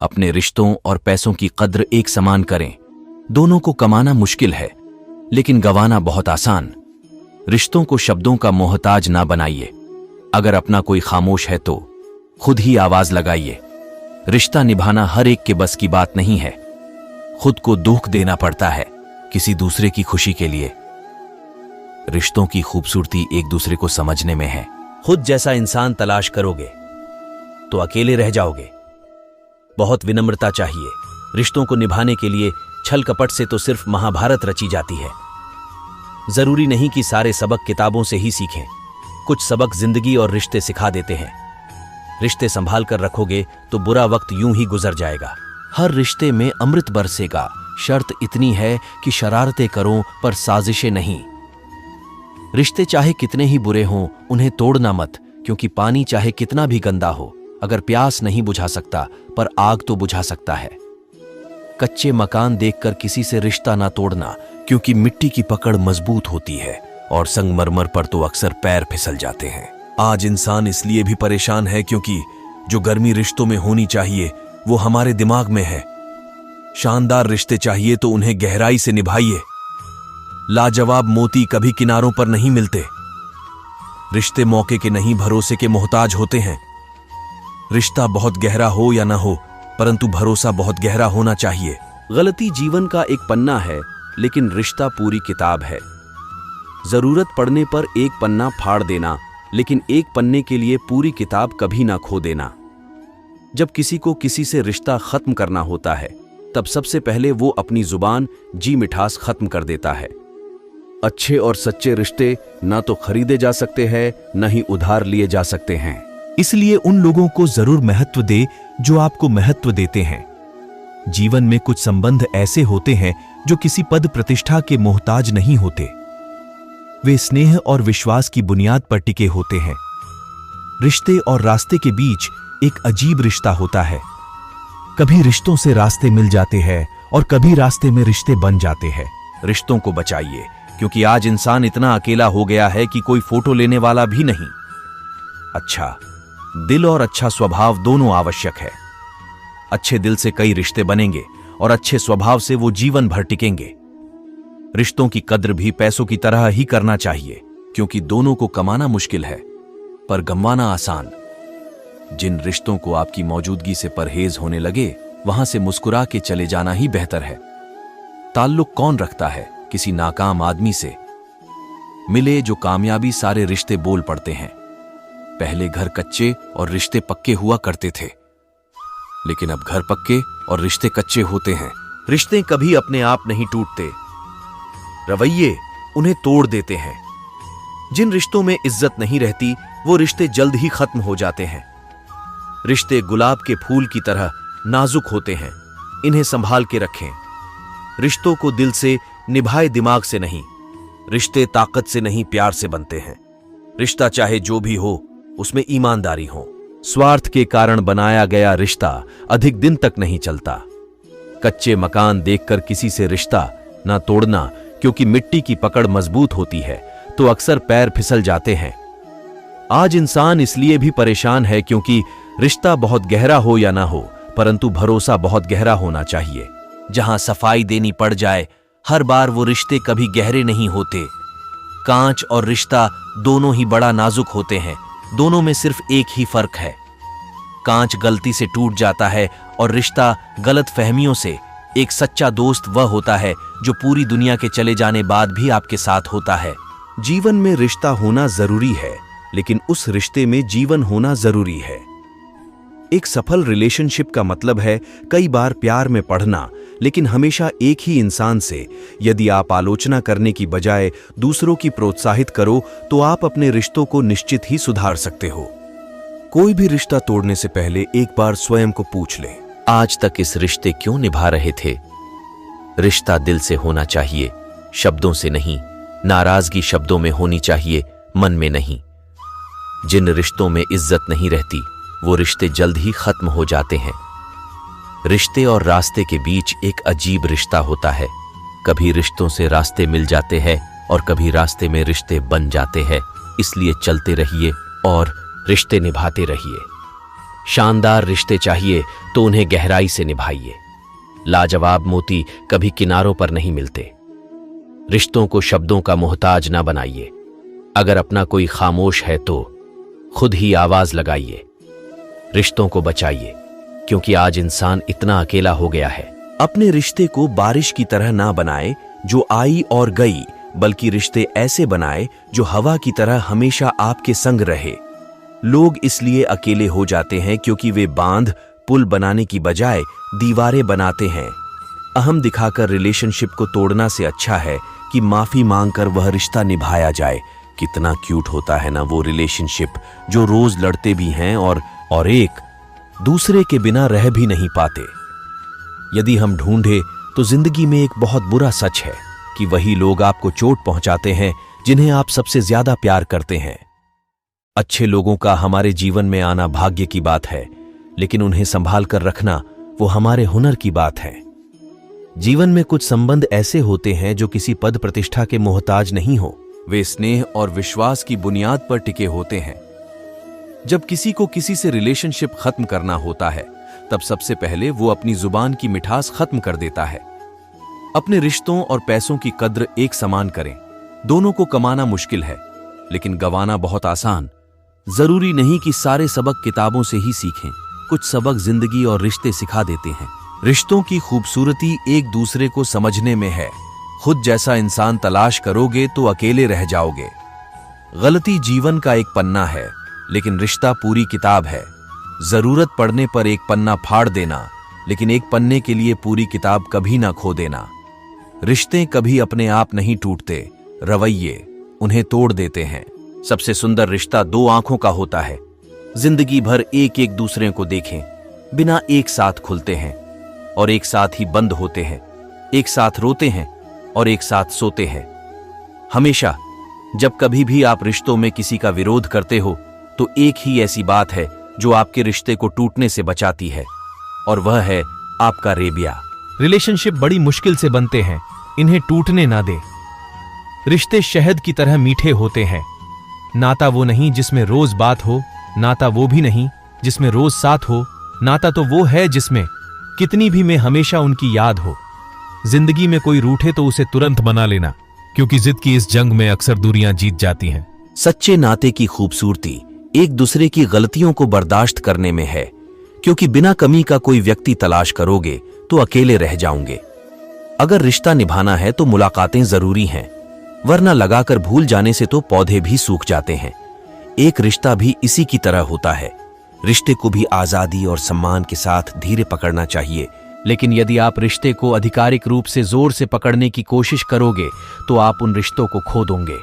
अपने रिश्तों और पैसों की कद्र एक समान करें। दोनों को कमाना मुश्किल है, लेकिन गंवाना बहुत आसान। रिश्तों को शब्दों का मोहताज ना बनाइए। अगर अपना कोई खामोश है तो खुद ही आवाज लगाइए। रिश्ता निभाना हर एक के बस की बात नहीं है। खुद को दुख देना पड़ता है किसी दूसरे की खुशी के लिए। रिश्तों की खूबसूरती एक दूसरे को समझने में है। खुद जैसा इंसान तलाश करोगे तो अकेले रह जाओगे। बहुत विनम्रता चाहिए। रिश्तों को निभाने के लिए छल कपट से तो सिर्फ महाभारत रची जाती है। जरूरी नहीं कि सारे सबक किताबों से ही सीखें। कुछ सबक जिंदगी और रिश्ते सिखा देते हैं। रिश्ते संभाल कर रखोगे तो बुरा वक्त यूं ही गुजर जाएगा। हर रिश्ते में अमृत बरसेगा। शर्त इतनी है कि शरारतें करो पर साजिशें नहीं। रिश्ते चाहे कितने ही बुरे हों, उन्हें तोड़ना मत, क्योंकि पानी चाहे कितना भी गंदा हो, अगर प्यास नहीं बुझा सकता पर आग तो बुझा सकता है। कच्चे मकान देखकर किसी से रिश्ता ना तोड़ना, क्योंकि मिट्टी की पकड़ मजबूत होती है और संगमरमर पर तो अक्सर पैर फिसल जाते हैं। आज इंसान इसलिए भी परेशान है क्योंकि जो गर्मी रिश्तों में होनी चाहिए वो हमारे दिमाग में है। शानदार रिश्ते चाहिए तो उन्हें गहराई से निभाइए। लाजवाब मोती कभी किनारों पर नहीं मिलते। रिश्ते मौके के नहीं, भरोसे के मोहताज होते हैं। रिश्ता बहुत गहरा हो या ना हो, परंतु भरोसा बहुत गहरा होना चाहिए। गलती जीवन का एक पन्ना है, लेकिन रिश्ता पूरी किताब है। जरूरत पड़ने पर एक पन्ना फाड़ देना, लेकिन एक पन्ने के लिए पूरी किताब कभी ना खो देना। जब किसी को किसी से रिश्ता खत्म करना होता है, तब सबसे पहले वो अपनी जुबान जी मिठास खत्म कर देता है। अच्छे और सच्चे रिश्ते ना तो खरीदे जा सकते हैं, न ही उधार लिए जा सकते हैं। इसलिए उन लोगों को जरूर महत्व दे जो आपको महत्व देते हैं। जीवन में कुछ संबंध ऐसे होते हैं जो किसी पद प्रतिष्ठा के मोहताज नहीं होते। वे स्नेह और विश्वास की बुनियाद पर टिके होते हैं। रिश्ते और रास्ते के बीच एक अजीब रिश्ता होता है। कभी रिश्तों से रास्ते मिल जाते हैं और कभी रास्ते में रिश्ते बन जाते हैं। रिश्तों को बचाइए, क्योंकि आज इंसान इतना अकेला हो गया है कि कोई फोटो लेने वाला भी नहीं। अच्छा दिल और अच्छा स्वभाव दोनों आवश्यक है। अच्छे दिल से कई रिश्ते बनेंगे और अच्छे स्वभाव से वो जीवन भर टिकेंगे। रिश्तों की कद्र भी पैसों की तरह ही करना चाहिए, क्योंकि दोनों को कमाना मुश्किल है पर गंवाना आसान। जिन रिश्तों को आपकी मौजूदगी से परहेज होने लगे, वहां से मुस्कुरा के चले जाना ही बेहतर है। ताल्लुक कौन रखता है किसी नाकाम आदमी से? मिले जो कामयाबी सारे रिश्ते बोल पड़ते हैं। पहले घर कच्चे और रिश्ते पक्के हुआ करते थे, लेकिन अब घर पक्के और रिश्ते कच्चे होते हैं। रिश्ते कभी अपने आप नहीं टूटते, रवैये उन्हें तोड़ देते हैं। जिन रिश्तों में इज्जत नहीं रहती, वो रिश्ते जल्द ही खत्म हो जाते हैं। रिश्ते गुलाब के फूल की तरह नाजुक होते हैं, इन्हें संभाल के रखें। रिश्तों को दिल से निभाए, दिमाग से नहीं। रिश्ते ताकत से नहीं, प्यार से बनते हैं। रिश्ता चाहे जो भी हो, उसमें ईमानदारी हो। स्वार्थ के कारण बनाया गया रिश्ता अधिक दिन तक नहीं चलता। कच्चे मकान देखकर किसी से रिश्ता ना तोड़ना, क्योंकि मिट्टी की पकड़ मजबूत होती है तो अक्सर पैर फिसल जाते हैं। आज इंसान इसलिए भी परेशान है क्योंकि रिश्ता बहुत गहरा हो या ना हो, परंतु भरोसा बहुत गहरा होना चाहिए। जहां सफाई देनी पड़ जाए, हर बार वो रिश्ते कभी गहरे नहीं होते। कांच और रिश्ता दोनों ही बड़ा नाजुक होते हैं। दोनों में सिर्फ एक ही फर्क है, कांच गलती से टूट जाता है और रिश्ता गलत फहमियों से। एक सच्चा दोस्त वह होता है जो पूरी दुनिया के चले जाने बाद भी आपके साथ होता है। जीवन में रिश्ता होना जरूरी है, लेकिन उस रिश्ते में जीवन होना जरूरी है। एक सफल रिलेशनशिप का मतलब है कई बार प्यार में पढ़ना, लेकिन हमेशा एक ही इंसान से। यदि आप आलोचना करने की बजाय दूसरों की प्रोत्साहित करो, तो आप अपने रिश्तों को निश्चित ही सुधार सकते हो। कोई भी रिश्ता तोड़ने से पहले एक बार स्वयं को पूछ लें, आज तक इस रिश्ते क्यों निभा रहे थे? रिश्ता दिल से होना चाहिए, शब्दों से नहीं। नाराजगी शब्दों में होनी चाहिए, मन में नहीं। जिन रिश्तों में इज्जत नहीं रहती, वो रिश्ते जल्द ही खत्म हो जाते हैं। रिश्ते और रास्ते के बीच एक अजीब रिश्ता होता है। कभी रिश्तों से रास्ते मिल जाते हैं और कभी रास्ते में रिश्ते बन जाते हैं। इसलिए चलते रहिए और रिश्ते निभाते रहिए। शानदार रिश्ते चाहिए तो उन्हें गहराई से निभाइए। लाजवाब मोती कभी किनारों पर नहीं मिलते। रिश्तों को शब्दों का मोहताज ना बनाइए। अगर अपना कोई खामोश है तो खुद ही आवाज लगाइए। रिश्तों को बचाइए, क्योंकि आज इंसान इतना अकेला हो गया है। अपने रिश्ते को बारिश की तरह ना बनाए जो आई और गई, बल्कि रिश्ते ऐसे बनाए जो हवा की तरह हमेशा आपके संग रहे। लोग इसलिए अकेले हो जाते हैं क्योंकि वे बांध पुल बनाने की बजाय दीवारें बनाते हैं। अहम दिखाकर रिलेशनशिप को तोड़ना से अच्छा है कि माफी मांगकर वह रिश्ता निभाया जाए। कितना क्यूट होता है ना वो रिलेशनशिप जो रोज लड़ते भी हैं और एक दूसरे के बिना रह भी नहीं पाते। यदि हम ढूंढे तो जिंदगी में एक बहुत बुरा सच है कि वही लोग आपको चोट पहुंचाते हैं जिन्हें आप सबसे ज्यादा प्यार करते हैं। अच्छे लोगों का हमारे जीवन में आना भाग्य की बात है, लेकिन उन्हें संभाल कर रखना वो हमारे हुनर की बात है। जीवन में कुछ संबंध ऐसे होते हैं जो किसी पद प्रतिष्ठा के मोहताज नहीं हो। वे स्नेह और विश्वास की बुनियाद पर टिके होते हैं। जब किसी को किसी से रिलेशनशिप खत्म करना होता है, तब सबसे पहले वो अपनी जुबान की मिठास खत्म कर देता है। अपने रिश्तों और पैसों की कद्र एक समान करें। दोनों को कमाना मुश्किल है, लेकिन गंवाना बहुत आसान। जरूरी नहीं कि सारे सबक किताबों से ही सीखें। कुछ सबक जिंदगी और रिश्ते सिखा देते हैं। रिश्तों की खूबसूरती एक दूसरे को समझने में है। खुद जैसा इंसान तलाश करोगे तो अकेले रह जाओगे। गलती जीवन का एक पन्ना है, लेकिन रिश्ता पूरी किताब है। जरूरत पड़ने पर एक पन्ना फाड़ देना, लेकिन एक पन्ने के लिए पूरी किताब कभी ना खो देना। रिश्ते कभी अपने आप नहीं टूटते, रवैये उन्हें तोड़ देते हैं। सबसे सुंदर रिश्ता दो आंखों का होता है। जिंदगी भर एक एक दूसरे को देखें, बिना एक साथ खुलते हैं और एक साथ ही बंद होते हैं। एक साथ रोते हैं और एक साथ सोते हैं। हमेशा जब कभी भी आप रिश्तों में किसी का विरोध करते हो, तो एक ही ऐसी बात है जो आपके रिश्ते को टूटने से बचाती है, और वह है आपका रेबिया। रिलेशनशिप बड़ी मुश्किल से बनते हैं, इन्हें टूटने ना दे। रिश्ते शहद की तरह मीठे होते हैं। नाता वो नहीं जिसमें रोज बात हो, नाता वो भी नहीं जिसमें रोज साथ हो। नाता तो वो है जिसमें कितनी भी में हमेशा उनकी याद हो। जिंदगी में कोई रूठे तो उसे तुरंत मना लेना, क्योंकि जिद की इस जंग में अक्सर दूरियां जीत जाती हैं। सच्चे नाते की खूबसूरती एक दूसरे की गलतियों को बर्दाश्त करने में है, क्योंकि बिना कमी का कोई व्यक्ति तलाश करोगे तो अकेले रह जाओगे। अगर रिश्ता निभाना है तो मुलाकातें जरूरी हैं, वरना लगाकर भूल जाने से तो पौधे भी सूख जाते हैं। एक रिश्ता भी इसी की तरह होता है। रिश्ते को भी आजादी और सम्मान के साथ धीरे पकड़ना चाहिए, लेकिन यदि आप रिश्ते को आधिकारिक रूप से जोर से पकड़ने की कोशिश करोगे तो आप उन रिश्तों को खो दोगे।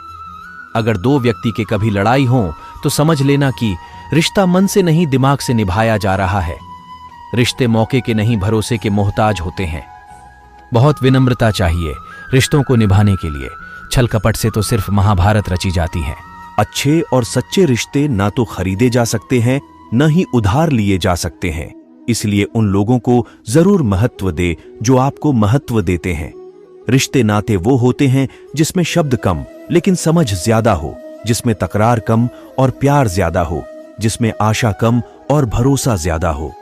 अगर दो व्यक्ति के कभी लड़ाई हो तो समझ लेना कि रिश्ता मन से नहीं दिमाग से निभाया जा रहा है। रिश्ते मौके के नहीं भरोसे के मोहताज होते हैं। बहुत विनम्रता चाहिए रिश्तों को निभाने के लिए। छल कपट से तो सिर्फ महाभारत रची जाती है। अच्छे और सच्चे रिश्ते ना तो खरीदे जा सकते हैं, न ही उधार लिए जा सकते हैं। इसलिए उन लोगों को जरूर महत्व दे जो आपको महत्व देते हैं। रिश्ते नाते वो होते हैं जिसमें शब्द कम लेकिन समझ ज्यादा हो, जिसमें तकरार कम और प्यार ज्यादा हो, जिसमें आशा कम और भरोसा ज्यादा हो।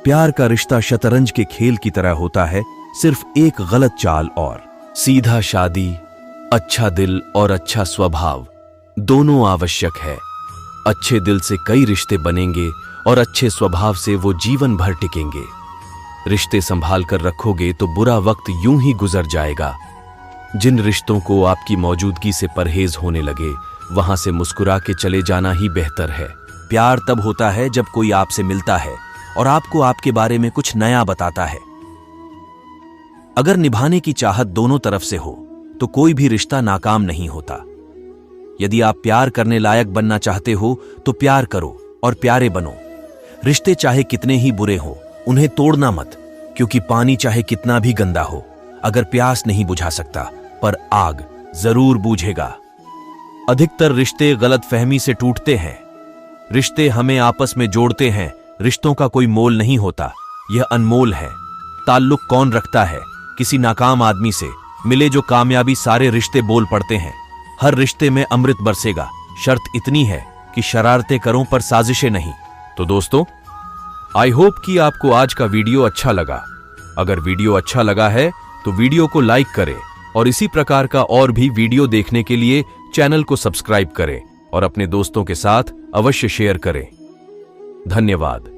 प्यार का रिश्ता शतरंज के खेल की तरह होता है, सिर्फ एक गलत चाल और सीधा शादी, अच्छा दिल और अच्छा स्वभाव दोनों आवश्यक है। अच्छे दिल से कई रिश्ते बनेंगे और अच्छे स्वभाव से वो जीवन भर टिकेंगे। रिश्ते संभाल कर रखोगे तो बुरा वक्त यूं ही गुजर जाएगा। जिन रिश्तों को आपकी मौजूदगी से परहेज होने लगे, वहां से मुस्कुरा के चले जाना ही बेहतर है। प्यार तब होता है जब कोई आपसे मिलता है और आपको आपके बारे में कुछ नया बताता है। अगर निभाने की चाहत दोनों तरफ से हो तो कोई भी रिश्ता नाकाम नहीं होता। यदि आप प्यार करने लायक बनना चाहते हो तो प्यार करो और प्यारे बनो। रिश्ते चाहे कितने ही बुरे हो, उन्हें तोड़ना मत, क्योंकि पानी चाहे कितना भी गंदा हो, अगर प्यास नहीं बुझा सकता पर आग जरूर बूझेगा। अधिकतर रिश्ते गलतफहमी से टूटते हैं। रिश्ते हमें आपस में जोड़ते हैं। रिश्तों का कोई मोल नहीं होता, यह अनमोल है। ताल्लुक कौन रखता है किसी नाकाम आदमी से? मिले जो कामयाबी सारे रिश्ते बोल पड़ते हैं। हर रिश्ते में अमृत बरसेगा, शर्त इतनी है कि शरारतें करो पर साजिशें नहीं। तो दोस्तों, आई होप कि आपको आज का वीडियो अच्छा लगा। अगर वीडियो अच्छा लगा है तो वीडियो को लाइक करें और इसी प्रकार का और भी वीडियो देखने के लिए चैनल को सब्सक्राइब करें और अपने दोस्तों के साथ अवश्य शेयर करें। धन्यवाद।